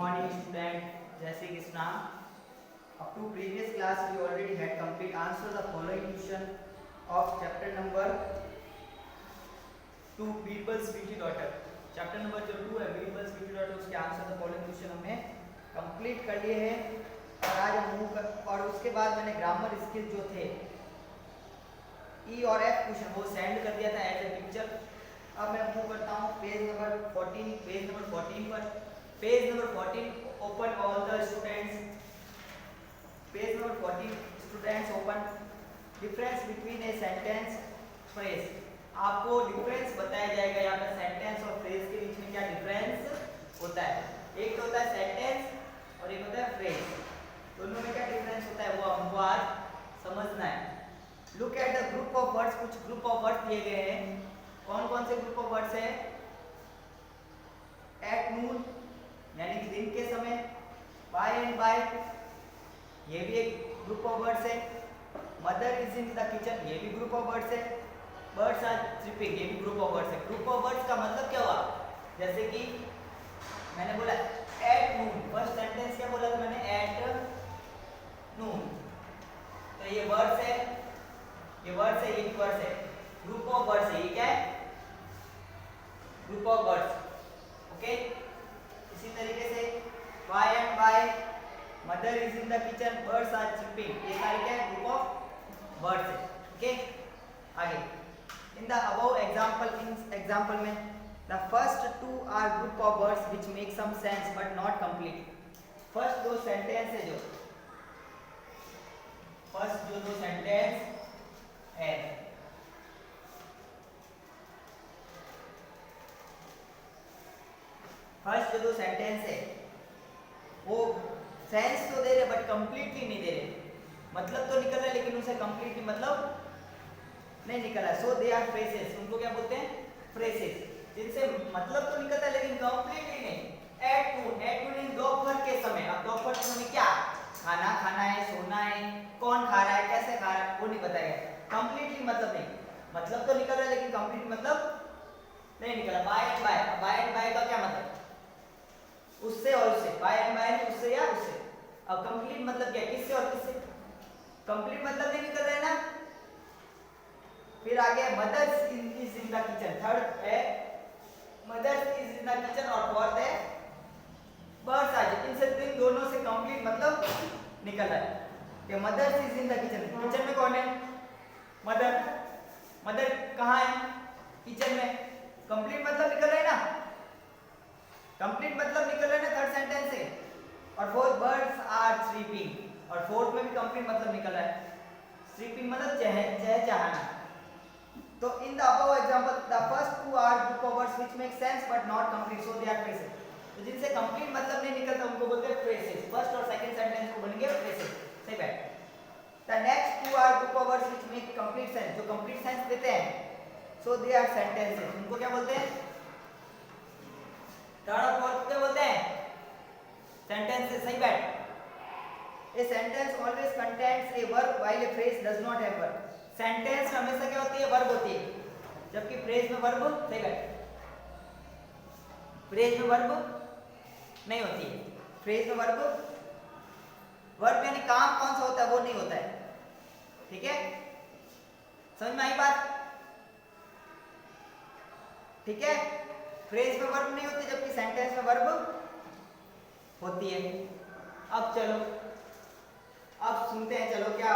morning student, Jai Shri Krishna. Up to previous class we already had complete answer the following question of chapter number 2 Birbal sweetie daughter. Chapter number जो 2 है Birbal sweetie daughter उसके answer the following question हमने complete कर लिए हैं. और आज हम और उसके बाद मैंने ग्रामर स्किल जो थे ई और एफ क्वेश्चन वो सेंड कर दिया था एज ए पिक्चर. अब मैं मूव करता हूँ पेज नंबर 14 पर. Page number 14 open all the students. Page number 14 students open. Difference between a sentence phrase. आपको डिफरेंस बताया जाएगा यहाँ पर सेंटेंस और फ्रेज के बीच में क्या डिफरेंस होता है. एक तो होता है सेंटेंस और एक होता है फ्रेज. दोनों में क्या डिफरेंस होता है वो हमको आज समझना है. Look at the group of words. कुछ ग्रुप ऑफ वर्ड्स दिए गए हैं. कौन कौन से ग्रुप ऑफ वर्ड्स है. एट नून यानी कि दिन के समय. बाय एंड बाय ये भी एक ग्रुप ऑफ वर्ड्स है. Mother is in the kitchen ये भी ग्रुप ऑफ वर्ड्स है. बर्ड्स आर चीपिंग ये भी ग्रुप ऑफ वर्ड्स है. ग्रुप ऑफ वर्ड्स का मतलब क्या हुआ. जैसे कि मैंने बोला एट नून. फर्स्ट सेंटेंस क्या बोला था मैंने एट नून. तो ये वर्ड्स है ये वर्ड्स है ये भी वर्ड्स है. ग्रुप ऑफ वर्ड्स है. ये क्या है ग्रुप ऑफ वर्ड्स. ओके. इसी तरीके से by and by mother is in the kitchen birds are cheeping ये सारे क्या है ग्रुप ऑफ वर्ड्स है. ओके. आगे इन द अबव एग्जांपल में the first two are group of words which make some sense but not complete. First दो sentence है first जो दो सेंटेंस है फर्स्ट जो दो सेंटेंस है वो सेंस तो दे रहे बट कंप्लीटली नहीं दे रहे. मतलब तो निकल रहा है लेकिन उसे कंप्लीटली मतलब नहीं निकल रहा. सो दे आर फ्रेजेस. उनको क्या बोलते हैं फ्रेजेस. जिनसे मतलब तो निकलता है लेकिन कंप्लीटली नहीं. एट नून इन दोपहर के समय. अब दोपहर के समय क्या खाना खाना है सोना है कौन खा रहा है कैसे खा रहा है वो नहीं बताया गया. कंप्लीटली मतलब नहीं. मतलब तो निकल रहा है लेकिन कंप्लीट मतलब नहीं निकला. बाय एंड बाय का क्या मतलब उससे और उससे. बाय एंड बाय उससे या उससे. अब कंप्लीट मतलब क्या किससे और किससे. कंप्लीट मतलब नहीं निकल रहा है ना. फिर आगे mothers is in the kitchen. Third है mothers is in the kitchen और फोर्थ है बर्ड्स आर. इनसे इन दोनों से कंप्लीट मतलब निकल रहा है. कि mothers is in the kitchen. Kitchen में कौन है मदर. मदर कहाँ है किचन में. कंप्लीट मतलब निकल रहा है ना. कंप्लीट मतलब निकल रहा है ना थर्ड सेंटेंस से. और फोर्थ बर्ड्स आर स्लीपिंग और फोर्थ में भी कंप्लीट मतलब निकल रहा है. स्लीपिंग मतलब चहचहाना. तो in the above example the first two are group of words which make sense but not complete so they are phrases. तो जिनसे कंप्लीट मतलब नहीं निकलता उनको बोलते हैं फ्रेजेस. फर्स्ट और सेकंड सेंटेंस को बनेंगे फ्रेजेस. सही बात. The next two are group of words which make complete sense. जो कंप्लीट सेंस देते हैं सो दे आर सेंटेंसेस. उनको क्या बोलते हैं थर्ड और फोर्थ क्या बोलते हैं सेंटेंसेस. सही बात. A sentence always contains a verb while a phrase does not have verb. Sentence में हमेशा क्या होती है वर्ब होती है जबकि फ्रेज में वर्ब सही बात फ्रेज में वर्ब नहीं होती है. फ्रेज में वर्ब यानी काम कौन सा होता है वो नहीं होता है. ठीक है समझ में आई बात. ठीक है. फ्रेज में वर्ब नहीं होती जबकि सेंटेंस में वर्ब होती है. अब चलो अब सुनते हैं. चलो क्या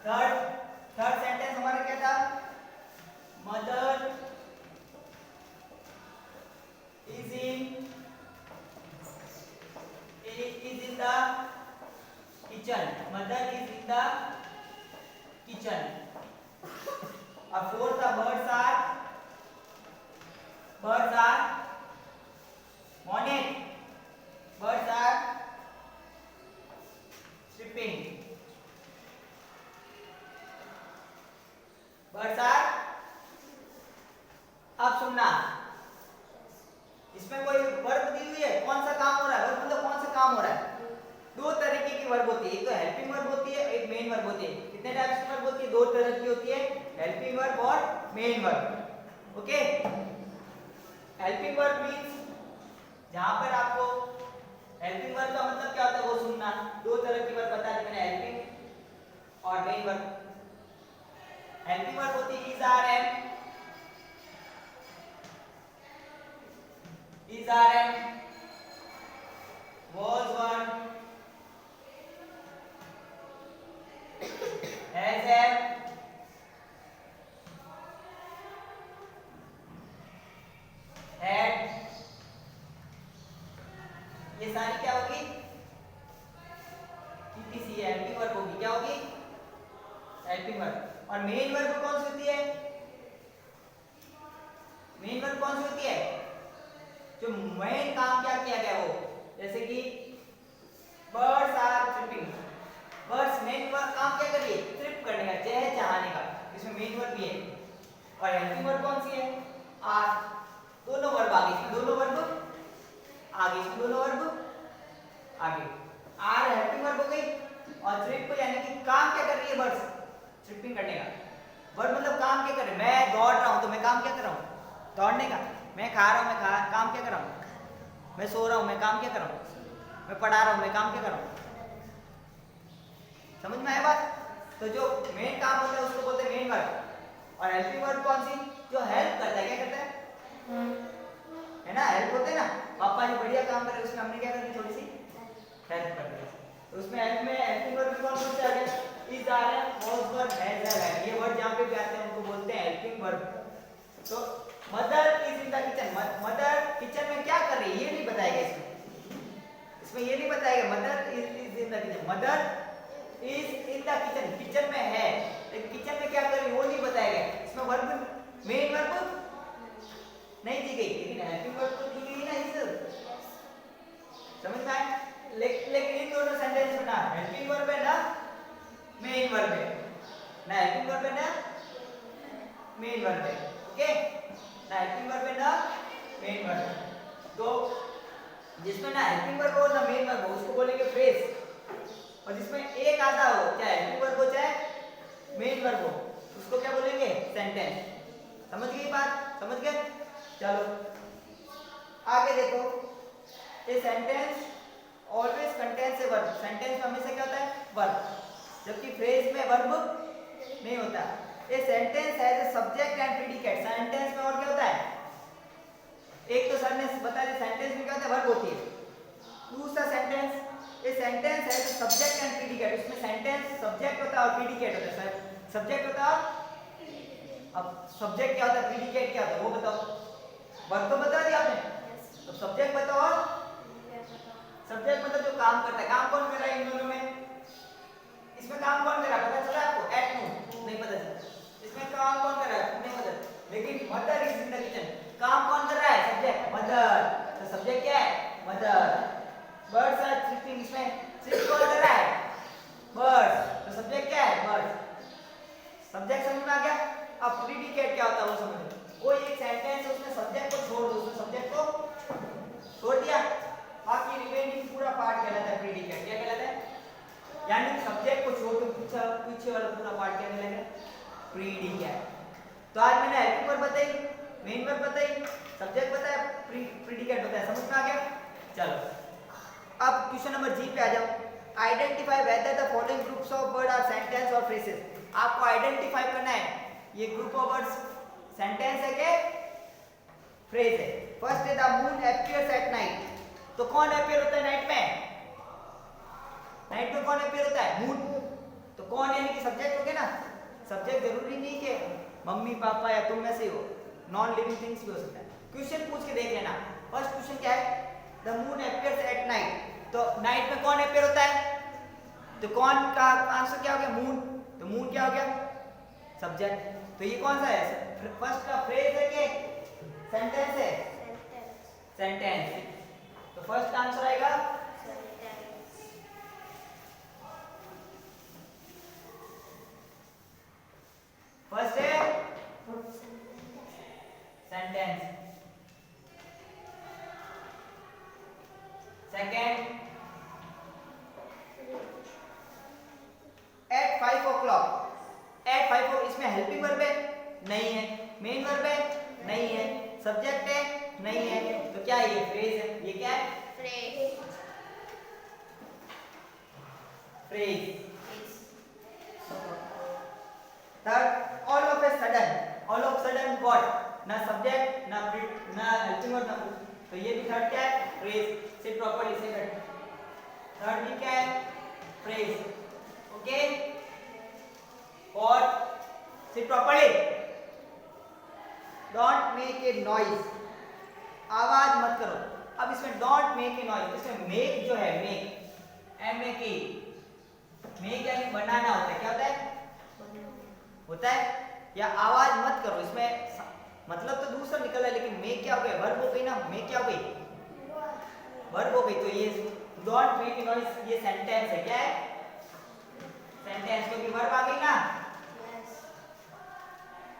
थर्ड सेंटेंस हमारा क्या था. Mother is in the kitchen. Mother is in the kitchen. और फोर्थ था birds are morning. Birds are sleeping. Birds are. अब सुनना इसमें कोई वर्ब दी हुई है कौन सा काम हो रहा है. वर्ब मतलब कौन सा काम हो रहा है. दो तरीके की वर्ब होती है. एक तो हेल्पिंग वर्ब होती है एक मेन वर्ब होती है. कितने टाइप्स की वर्ब होती है. दो तरह की होती है हेल्पिंग वर्ब और main verb. Okay. Helping verb means जहां पर आपको हेल्पिंग वर्ब का मतलब क्या होता है वो सुनना। दो तरह की वर्ब बता दी मैंने, हेल्पिंग और मेन वर्ब। हेल्पिंग वर्ब होती है is are am, is are am, was one, has am, had, ये सारी क्या होगी? टीटीसी हेल्पिंग वर्ब होगी। क्या होगी? Helping verb. और मेन वर्ब कौन सी होती है? मेन वर्ब कौन सी होती है? जो मेन काम क्या किया गया वो, जैसे कि birds are tripping, birds main verb काम क्या कर रही है? ट्रिप करने का, चहचहाने का, इसमें मेन वर्ब भी है। और हेल्पिंग वर्ब कौन सी है? आर। दोनों वर्ब आगे, इसमें दोनों वर्ब आगे, इसमें दोनों वर्ब आगे। आर हेल्पिंग वर्ब हो गई और ट्रिप यानी कि काम क्या कर रही है बर्ड्स? ट्रिपिंग करने का। वर्ब मतलब काम क्या कर रहे हैं? मैं दौड़ रहा हूं तो मैं काम क्या कर रहा हूं? दौड़ने का। मैं खा रहा हूं, मैं काम क्या कर रहा हूं? मैं सो रहा हूं, मैं काम क्या कर रहा हूं? मैं पढ़ा रहा हूं, मैं काम क्या कर रहा हूं? समझ में आया बात? तो जो मेन काम होता है उसको बोलते हैं मेन वर्ब। और हेल्पिंग वर्ब कौन सी? जो हेल्प करता है। क्या करता है ना? हेल्प होते हैं ना, पापा जी बढ़िया काम कर रहे हैं, उसमें हमने क्या करनी, थोड़ी सी हेल्प कर दी। तो उसमें हेल्प में हेल्पिंग वर्ब कौन कौन से आ गए? Is are am, was were, has have, ये वर्ड जहां पे भी आते हैं उनको बोलते हैं हेल्पिंग वर्ब। तो mother is in the kitchen, mother kitchen में क्या कर रही है ये नहीं बताएगा इसमें ये नहीं बताएगा mother is in the kitchen. Mother is in the kitchen, kitchen में है, लेकिन किचन में क्या कर रही है वो नहीं बताएगा। इसमें वर्ब, मेन वर्ब नहीं दी गई, लेकिन हेल्पिंग वर्ब तो दी गई ना। इस समझ में आया? लेकिन इन दोनों सेंटेंस में ना हेल्पिंग वर्ब है ना मेन वर्ब है, ना हेल्पिंग वर्ब है ना मेन वर्ब है। ओके, ना हेल्पिंग वर्ब है ना मेन वर्ब है। तो जिसमें ना हेल्पिंग वर्ब हो ना मेन वर्ब हो उसको बोलेंगे फ्रेज। और जिसमें एक आधा हो, चाहे हेल्पिंग वर्ब हो चाहे मेन वर्ब हो, उसको क्या बोलेंगे? सेंटेंस। समझ गए बात? समझ गए? चलो आगे देखो। ये sentence always contains a verb. Sentence में हमेशा क्या होता है? वर्ब, जबकि फ्रेज में वर्ब नहीं होता। ये sentence has a subject and predicate. Sentence में और क्या होता है? एक तो सर ने बता दिया सेंटेंस में क्या होता है? वर्ब होती है। दूसरा सेंटेंस, ये sentence has a subject and predicate. इसमें सेंटेंस सब्जेक्ट होता है और प्रीडिकेट होता है। सर सब्जेक्ट होता है, अब सब्जेक्ट क्या होता है, प्रीडिकेट क्या होता है वो बताओ। वर्ब तो बता दिया आपने, तो सब्जेक्ट बताओ। और सब्जेक्ट मतलब जो काम करता है। काम कौन कर रहा है इन दोनों में? इसमें काम कौन कर रहा है पता चला आपको? एट नू नहीं पता चला। इसमें काम कौन कर रहा है नहीं पता, लेकिन mother is in the kitchen, काम कौन कर रहा है? Subject mother. तो सब्जेक्ट क्या है? मदर। बर्ड्स आर ट्रिपिंग, इसमें ट्रिप कौन कर रहा है? बर्ड्स। तो सब्जेक्ट क्या है? बर्ड्स। सब्जेक्ट समझ में आ गया? अब प्रीडिकेट क्या होता है वो समझो। कोई एक सेंटेंस है उसमें सब्जेक्ट को छोड़ दो, उसमें सब्जेक्ट को छोड़ दिया, बाकी रिमेनिंग पूरा पार्ट कहलाता है प्रीडिकेट। क्या कहलाता है? यानी सब्जेक्ट को छोड़ के पीछे वाला पूरा पार्ट क्या कहलाएगा? प्रीडिकेट। तो आज मैंने हेल्पिंग वर्ब बताई, मेन वर्ब बताई, सब्जेक्ट बताया, प्रीडिकेट बताया। समझ में आ गया? चलो अब क्वेश्चन नंबर जी पे आ जाओ। Identify whether the following groups of word are sentence और फ्रेजेस। आपको आइडेंटिफाई करना है ये ग्रुप ऑफ वर्ड्स सेंटेंस है के फ्रेज है। फर्स्ट है the moon appears at night. तो कौन अपीयर होता है नाइट में? नाइट में कौन अपीयर होता है? मून। तो कौन यानी कि सब्जेक्ट हो गया ना। सब्जेक्ट जरूरी नहीं कि मम्मी पापा या तुम में से हो, नॉन लिविंग थिंग्स भी हो सकता है। क्वेश्चन पूछ के देख लेना। फर्स्ट क्वेश्चन क्या है? The moon appears at night. तो नाइट में कौन अपीयर होता है? तो कौन का आंसर क्या हो गया? मून। तो मून क्या हो गया? सब्जेक्ट। तो ये कौन सा है? फर्स्ट का फ्रेज है कि सेंटेंस है? सेंटेंस। तो फर्स्ट आंसर आएगा फर्स्ट है sentence. Second at 5 o'clock। At 5 o'clock इसमें हेल्पिंग वर्ब है? नहीं है। मेन वर्ब है? नहीं है। सब्जेक्ट है? नहीं है। तो क्या ये फ्रेज है? ये क्या है? Phrase. phrase. Third, all of a sudden. All of a sudden what? ना subject, ना helping word, ना तो ये भी थर्ड क्या है? phrase. Say properly, say that. Third भी क्या है? phrase. Okay? Fourth, say properly. Don't make a noise. आवाज मत करो. अब इसमें don't make a noise. इसमें make जो है make, M-A-K, make यानी बनाना होता है. क्या होता है? होता है. या आवाज मत करो. इसमें मतलब तो दूसरा निकल रहा है लेकिन make क्या हो गया? वर्ब हो गई ना. make क्या हो गई? वर्ब हो गई. तो ये don't make a noise ये सेंटेंस है. क्या है? सेंटेंस क्योंकि वर्ब आ गई ना.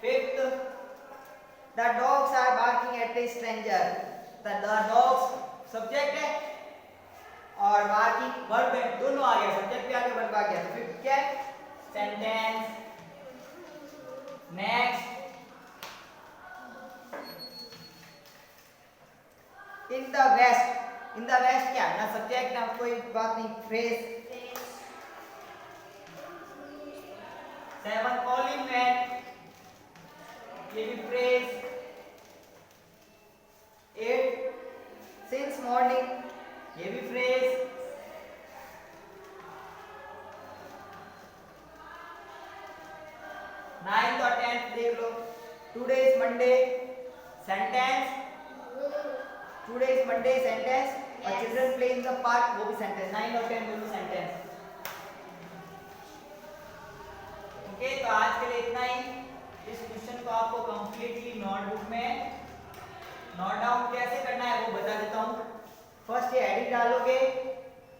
Fifth, the dogs are barking at a stranger. The dogs subject है और barking वर्ब है. दोनों आ गया. सब्जेक्ट भी आ गया, वर्ब आ गया. तो फिर क्या है? Sentence. Next, in the west. in the west क्या? ना सब्जेक्ट ना कोई बात नहीं. फ्रेज. 7 calling man ये भी फ्रेज. 8 since morning ये भी फ्रेज. 9th और 10th देख लो. today is Monday sentence. today is Monday sentence. और children play in the park वो भी सेंटेंस. 9 और 10 दोनों सेंटेंस. ओके, तो आज के लिए इतना ही. इस क्वेश्चन को आपको कंप्लीटली नोटबुक में नोट डाउन कैसे करना है वो बता देता हूँ. फर्स्ट ये एडिट डालोगे,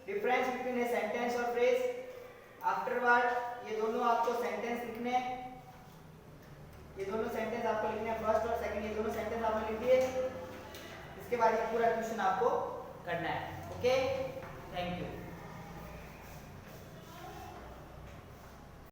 डिफरेंस बिटवीन ए सेंटेंस और फ्रेज. आफ्टरवर्ड ये दोनों आपको सेंटेंस लिखने हैं. ये दोनों सेंटेंस आपको लिखने हैं. फर्स्ट और सेकंड ये दोनों सेंटेंस आपने लिख दिए. इसके बाद ये पूरा क्वेश्चन आपको करना है. Okay, thank you.